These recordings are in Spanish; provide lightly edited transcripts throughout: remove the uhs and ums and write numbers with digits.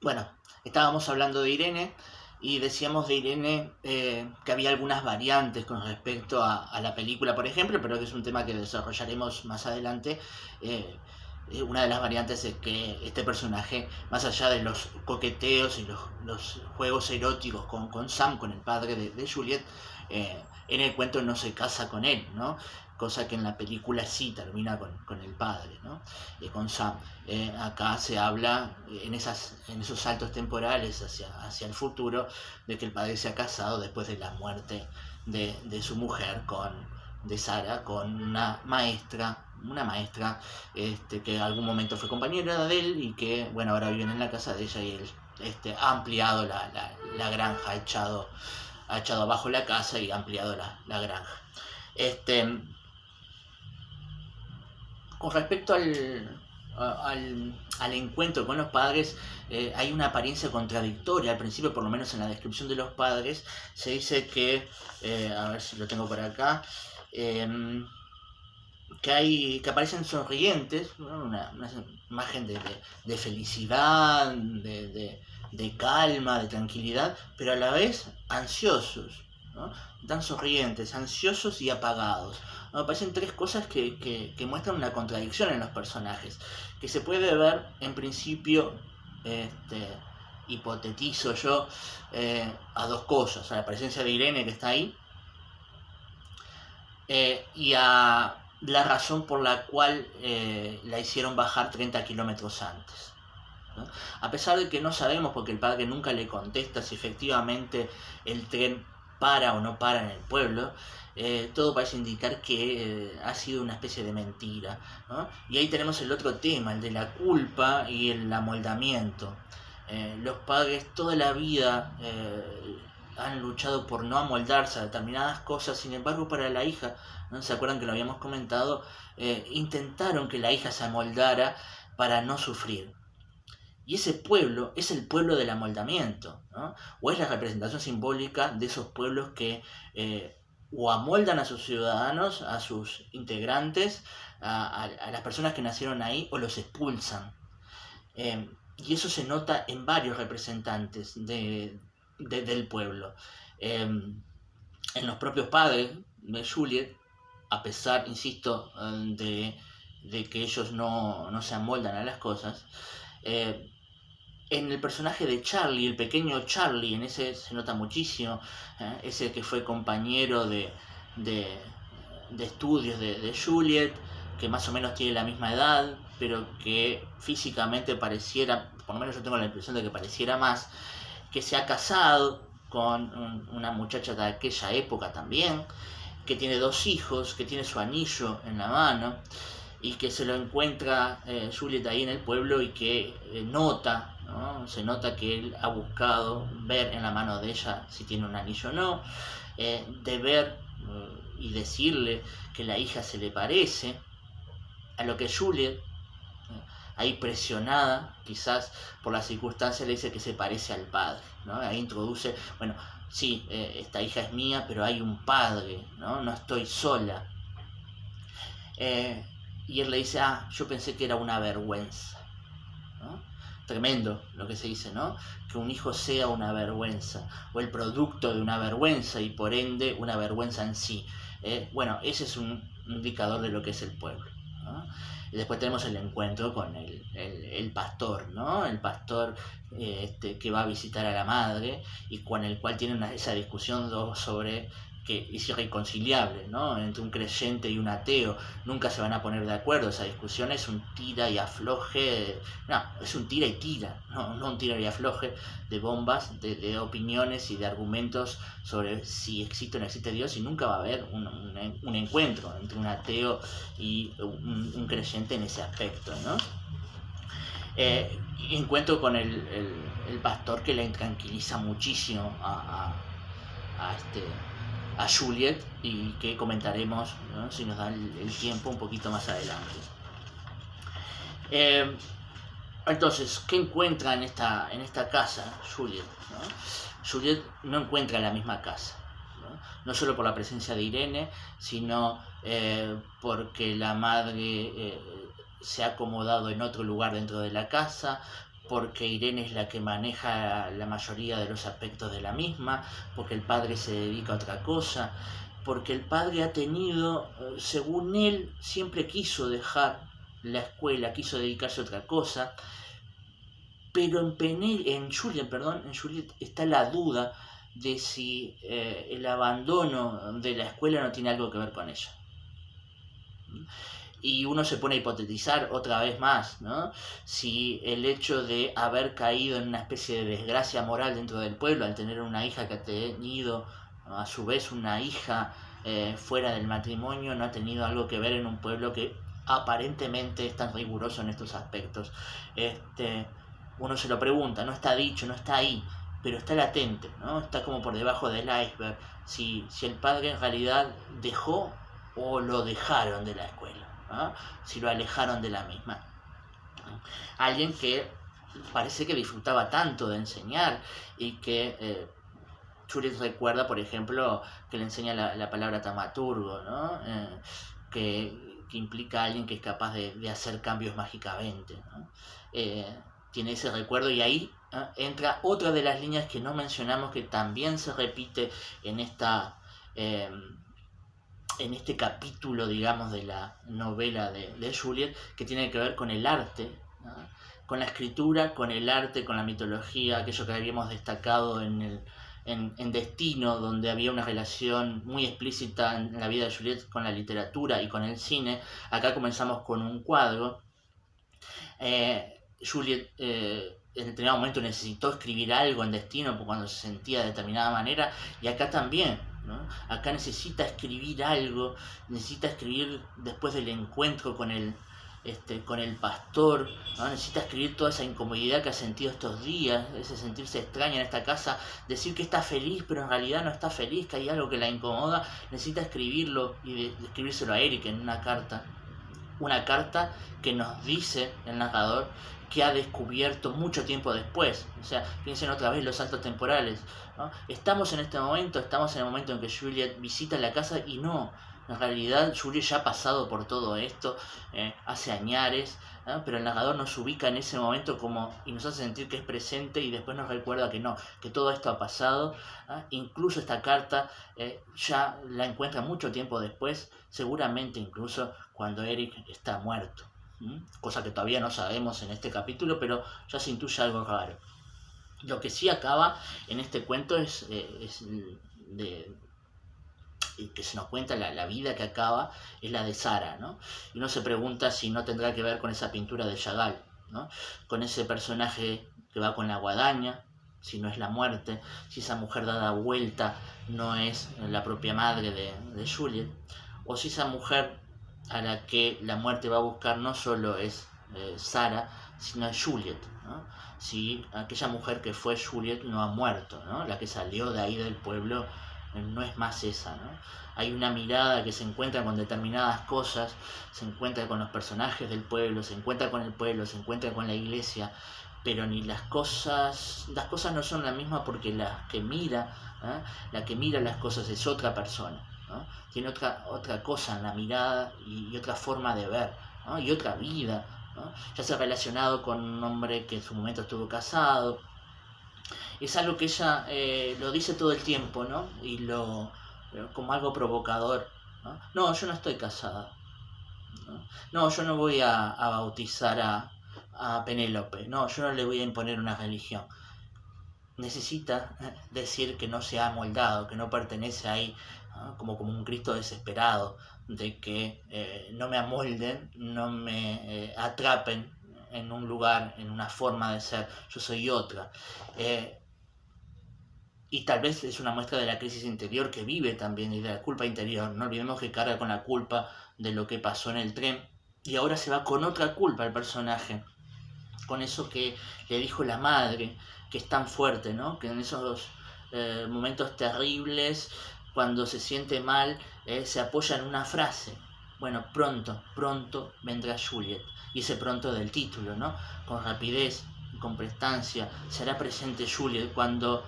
Bueno, estábamos hablando de Irene y decíamos de Irene que había algunas variantes con respecto a la película, por ejemplo, pero que es un tema que desarrollaremos más adelante. Eh, una de las variantes es que este personaje, más allá de los coqueteos y los juegos eróticos con Sam, con el padre de Juliet, en el cuento no se casa con él, ¿no? Cosa que en la película sí termina con el padre, ¿no? Con Sam. Acá se habla en esos saltos temporales hacia el futuro de que el padre se ha casado después de la muerte de su mujer, de Sara, con una maestra que en algún momento fue compañera de él y que, bueno, ahora viven en la casa de ella y él ha ampliado la granja, ha echado abajo la casa y ha ampliado la granja. Con respecto al encuentro con los padres, hay una apariencia contradictoria. Al principio, por lo menos en la descripción de los padres, se dice que, a ver si lo tengo por acá, que aparecen sonrientes, ¿no? Una imagen de felicidad, de calma, de tranquilidad, pero a la vez ansiosos, ¿no? Tan sonrientes, ansiosos y apagados. Me parecen tres cosas que muestran una contradicción en los personajes, que se puede ver en principio, hipotetizo yo, a dos cosas: a la presencia de Irene, que está ahí, y a la razón por la cual la hicieron bajar 30 kilómetros antes, ¿no? A pesar de que no sabemos, porque el padre nunca le contesta si efectivamente el tren para o no para en el pueblo, todo parece indicar que ha sido una especie de mentira, ¿no? Y ahí tenemos el otro tema, el de la culpa y el amoldamiento. Los padres toda la vida han luchado por no amoldarse a determinadas cosas. Sin embargo, para la hija, ¿no? ¿Se acuerdan que lo habíamos comentado? Intentaron que la hija se amoldara para no sufrir. Y ese pueblo es el pueblo del amoldamiento, ¿no? O es la representación simbólica de esos pueblos que o amoldan a sus ciudadanos, a sus integrantes, a las personas que nacieron ahí, o los expulsan. Y eso se nota en varios representantes del pueblo. En los propios padres de Juliet, a pesar, insisto, de que ellos no se amoldan a las cosas, en el personaje de Charlie, el pequeño Charlie, en ese se nota muchísimo, ese que fue compañero de, de estudios de Juliet, que más o menos tiene la misma edad, pero que físicamente pareciera, por lo menos yo tengo la impresión de que pareciera más, que se ha casado con una muchacha de aquella época también, que tiene dos hijos, que tiene su anillo en la mano y que se lo encuentra Juliet ahí en el pueblo y que nota, ¿no? Se nota que él ha buscado ver en la mano de ella si tiene un anillo o no, de ver y decirle que la hija se le parece, a lo que Juliet, ahí presionada quizás por las circunstancias, le dice que se parece al padre, ¿no? Ahí introduce, bueno, sí, esta hija es mía, pero hay un padre, no estoy sola. Y él le dice, yo pensé que era una vergüenza, ¿no? Tremendo lo que se dice, ¿no? Que un hijo sea una vergüenza, o el producto de una vergüenza, y por ende una vergüenza en sí. Bueno, ese es un indicador de lo que es el pueblo, ¿no? Y después tenemos el encuentro con el pastor, ¿no? El pastor que va a visitar a la madre y con el cual tiene esa discusión sobre que es irreconciliable, ¿no? Entre un creyente y un ateo. Nunca se van a poner de acuerdo. Esa discusión es un tira y afloje. No, es un tira y tira, no un tira y afloje de bombas, de opiniones y de argumentos sobre si existe o no existe Dios, y nunca va a haber un encuentro entre un ateo y un creyente en ese aspecto, ¿no? Encuentro con el pastor, que le intranquiliza muchísimo a Juliet, y que comentaremos, ¿no? Si nos da el tiempo, un poquito más adelante. Entonces, ¿qué encuentra en esta casa Juliet, ¿no? Juliet no encuentra la misma casa, no solo por la presencia de Irene, sino porque la madre se ha acomodado en otro lugar dentro de la casa, porque Irene es la que maneja la mayoría de los aspectos de la misma, porque el padre se dedica a otra cosa, porque el padre ha tenido, según él, siempre quiso dejar la escuela, quiso dedicarse a otra cosa, pero en Juliet está la duda de si el abandono de la escuela no tiene algo que ver con ella. Y uno se pone a hipotetizar otra vez más, ¿no? Si el hecho de haber caído en una especie de desgracia moral dentro del pueblo, al tener una hija que ha tenido a su vez una hija fuera del matrimonio, no ha tenido algo que ver en un pueblo que aparentemente es tan riguroso en estos aspectos. Uno se lo pregunta, no está dicho, no está ahí, pero está latente, ¿no? Está como por debajo del iceberg. Si el padre en realidad dejó o lo dejaron de la escuela, ¿no? Si lo alejaron de la misma. Alguien que parece que disfrutaba tanto de enseñar y que Juliet recuerda, por ejemplo, que le enseña la palabra taumaturgo, ¿no? Que implica a alguien que es capaz de hacer cambios mágicamente, ¿no? Tiene ese recuerdo y ahí entra otra de las líneas que no mencionamos, que también se repite en este capítulo, digamos, de la novela de Juliet, que tiene que ver con el arte, ¿no? Con la escritura, con el arte, con la mitología, aquello que habíamos destacado en Destino, donde había una relación muy explícita en la vida de Juliet con la literatura y con el cine. Acá comenzamos con un cuadro. Juliet en determinado momento necesitó escribir algo en Destino cuando se sentía de determinada manera, y acá también, ¿no? Acá necesita escribir algo, necesita escribir después del encuentro con el pastor, ¿no? Necesita escribir toda esa incomodidad que ha sentido estos días, ese sentirse extraña en esta casa, decir que está feliz pero en realidad no está feliz, que hay algo que la incomoda. Necesita escribirlo y escribírselo a Eric en una carta que nos dice el narrador que ha descubierto mucho tiempo después. O sea, piensen otra vez los saltos temporales, ¿no? Estamos en el momento en que Juliet visita la casa y no, en realidad Juliet ya ha pasado por todo esto hace añares, ¿no? Pero el narrador nos ubica en ese momento y nos hace sentir que es presente, y después nos recuerda que no, que todo esto ha pasado, ¿no? Incluso esta carta ya la encuentra mucho tiempo después, seguramente incluso cuando Eric está muerto. Cosa que todavía no sabemos en este capítulo, pero ya se intuye algo raro. Lo que sí acaba en este cuento es que se nos cuenta la vida que acaba, es la de Sara, ¿no? Y uno se pregunta si no tendrá que ver con esa pintura de Chagall, ¿no? Con ese personaje que va con la guadaña, si no es la muerte, si esa mujer dada vuelta no es la propia madre de Juliet, o si esa mujer a la que la muerte va a buscar no solo es Sara, sino es Juliet, ¿no? Si aquella mujer que fue Juliet no ha muerto, ¿no? La que salió de ahí del pueblo no es más esa, ¿no? Hay una mirada que se encuentra con determinadas cosas, se encuentra con los personajes del pueblo, se encuentra con el pueblo, se encuentra con la iglesia, pero ni las cosas no son la misma, porque la que mira las cosas es otra persona, ¿no? Tiene otra cosa en la mirada y otra forma de ver, ¿no? Y otra vida, ¿no? Ya se ha relacionado con un hombre que en su momento estuvo casado. Es algo que ella lo dice todo el tiempo, ¿no? Y como algo provocador, ¿no? No, yo no estoy casada, ¿no? No, yo no voy a bautizar a Penélope, no, yo no le voy a imponer una religión. Necesita decir que no se ha amoldado, que no pertenece ahí, ¿no? Como un Cristo desesperado, de que no me amolden, no me atrapen en un lugar, en una forma de ser, yo soy otra. Y tal vez es una muestra de la crisis interior que vive también, y de la culpa interior. No olvidemos que carga con la culpa de lo que pasó en el tren, y ahora se va con otra culpa el personaje, con eso que le dijo la madre, que es tan fuerte, ¿no? Que en esos momentos terribles, cuando se siente mal, se apoya en una frase. Bueno, pronto vendrá Juliet. Y ese pronto del título, ¿no? Con rapidez, con prestancia, será presente Juliet. Cuando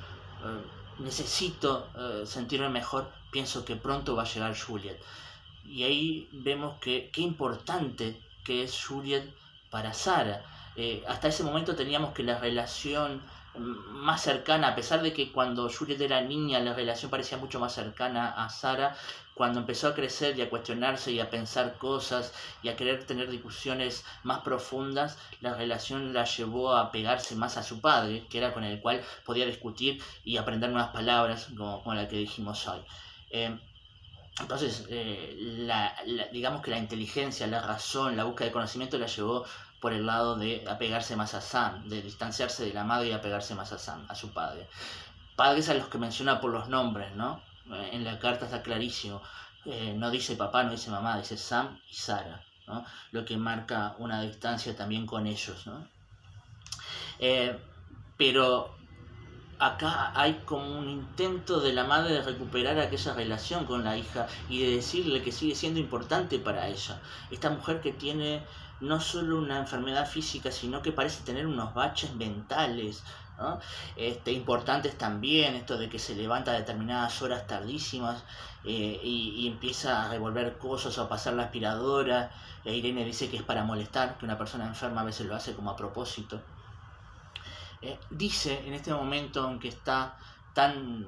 necesito sentirme mejor, pienso que pronto va a llegar Juliet. Y ahí vemos qué importante que es Juliet para Sara. hasta ese momento teníamos que la relación más cercana, a pesar de que cuando Juliet era niña la relación parecía mucho más cercana a Sara, cuando empezó a crecer y a cuestionarse y a pensar cosas y a querer tener discusiones más profundas, la relación la llevó a pegarse más a su padre, que era con el cual podía discutir y aprender nuevas palabras, como la que dijimos hoy. Entonces, digamos que la inteligencia, la razón, la búsqueda de conocimiento la llevó por el lado de apegarse más a Sam, de distanciarse de la madre y apegarse más a Sam, a su padre. Padres a los que menciona por los nombres, ¿no? En la carta está clarísimo. No dice papá, no dice mamá, dice Sam y Sara, ¿no? Lo que marca una distancia también con ellos, ¿no? Pero acá hay como un intento de la madre de recuperar aquella relación con la hija y de decirle que sigue siendo importante para ella. Esta mujer que tiene no solo una enfermedad física, sino que parece tener unos baches mentales, ¿no? Importantes también, esto de que se levanta a determinadas horas tardísimas y empieza a revolver cosas o a pasar la aspiradora. Irene dice que es para molestar, que una persona enferma a veces lo hace como a propósito. Dice en este momento en que está tan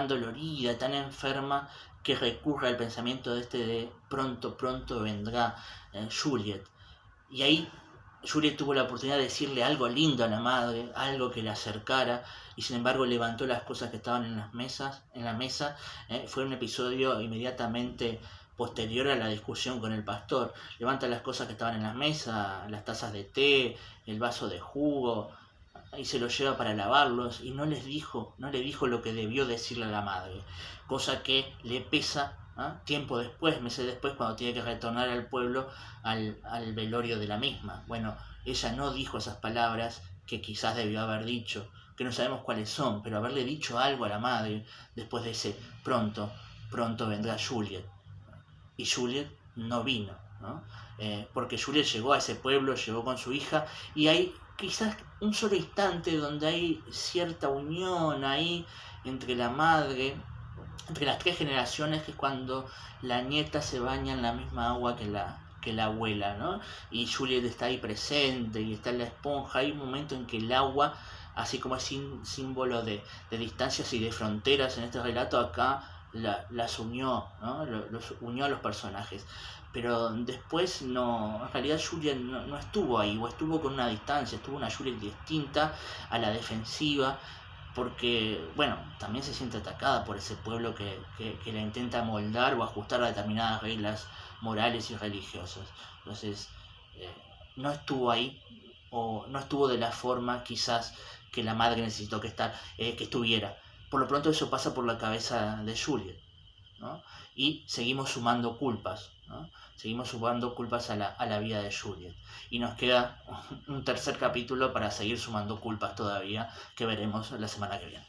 dolorida, tan enferma, que recurre al pensamiento de pronto vendrá Juliet. Y ahí Juliet tuvo la oportunidad de decirle algo lindo a la madre, algo que la acercara, y sin embargo levantó las cosas que estaban en la mesa. Fue un episodio inmediatamente posterior a la discusión con el pastor. Levanta las cosas que estaban en la mesa, las tazas de té, el vaso de jugo, y se los lleva para lavarlos, y no le dijo lo que debió decirle a la madre, cosa que le pesa tiempo después, meses después, cuando tiene que retornar al pueblo al velorio de la misma. Bueno, ella no dijo esas palabras que quizás debió haber dicho, que no sabemos cuáles son, pero haberle dicho algo a la madre después de ese pronto vendrá Juliet. Y Juliet no vino, ¿no? Porque Juliet llegó a ese pueblo, llegó con su hija, y hay quizás un solo instante donde hay cierta unión ahí entre la madre, entre las tres generaciones, que es cuando la nieta se baña en la misma agua que la abuela, ¿no? Y Juliet está ahí presente y está en la esponja. Hay un momento en que el agua, así como es símbolo de distancias y de fronteras en este relato, acá las unió, ¿no? Los unió a los personajes. Pero después en realidad Juliet no estuvo ahí, o estuvo con una distancia, estuvo una Juliet distinta, a la defensiva, porque, bueno, también se siente atacada por ese pueblo que la intenta moldar o ajustar a determinadas reglas morales y religiosas. Entonces, no estuvo ahí, o no estuvo de la forma quizás que la madre necesitó que estuviera. Por lo pronto eso pasa por la cabeza de Juliet, ¿no? Y seguimos sumando culpas, ¿no? Seguimos sumando culpas a la vida de Juliet. Y nos queda un tercer capítulo para seguir sumando culpas todavía, que veremos la semana que viene.